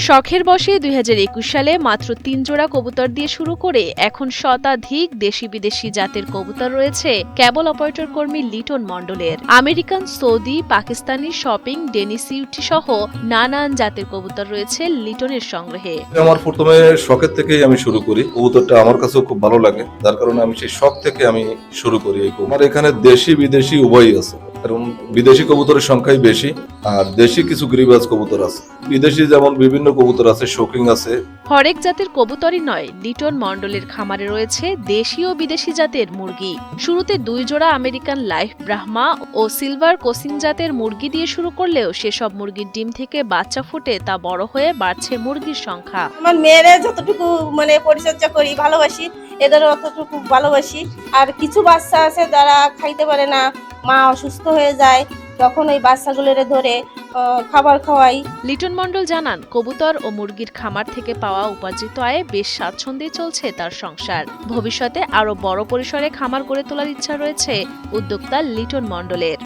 শখের বশে ২০২১ সালে মাত্র ৩ জোড়া কবুতর দিয়ে শুরু করে এখন শতাধিক দেশি বিদেশি জাতের কবুতর রয়েছে ক্যাবল অপারেটর কর্মী লিটন মণ্ডলের। আমেরিকান, সৌদি, পাকিস্তানি, শপিং, ডেনিসিউটি সহ নানান জাতের কবুতর রয়েছে লিটনের সংগ্রহে। আমার প্রথমে শখের থেকেই আমি শুরু করি। কবুতরটা আমার কাছেও খুব ভালো লাগে, যার কারণে আমি সেই শখ থেকে আমি শুরু করি। আমার এখানে দেশি বিদেশি উভয়ই আছে, কারণ বিদেশি কবুতরের সংখ্যাই বেশি আর দেশি কিছু গিরিবাজ কবুতর আছে। বিদেশি যেমন বিভিন্ন কবুতর আছে, শোকিং আছে। হরেক জাতের কবুতরই নয়, লিটন মণ্ডলের খামারে রয়েছে দেশি ও বিদেশি জাতের মুরগি। শুরুতে 2 জোড়া আমেরিকান লাইফ ব্রাহ্মা ও সিলভার কোসিং জাতের মুরগি দিয়ে শুরু করলেও সেসব মুরগির ডিম থেকে বাচ্চা ফুটে তা বড় হয়ে বাড়ছে মুরগির সংখ্যা। আমার মেয়েরা যতটুকু পরিচর্যা করি, ভালোবাসি, এদেরও অতটুকু ভালোবাসি। আর কিছু বাচ্চা আছে যারা খাইতে পারে না, মা অসুস্থ হয়ে যায়, তখন ওই বাচ্চাগুলোর ধরে খাবার খাওয়াই। লিটন মণ্ডল জানান, কবুতর ও মুরগির খামার থেকে পাওয়া উপার্জিত আয়ে বেশ স্বাচ্ছন্দ্যে চলছে তার সংসার। ভবিষ্যতে আরো বড় পরিসরে খামার গড়ে তোলার ইচ্ছা রয়েছে উদ্যোক্তা লিটন মণ্ডলের।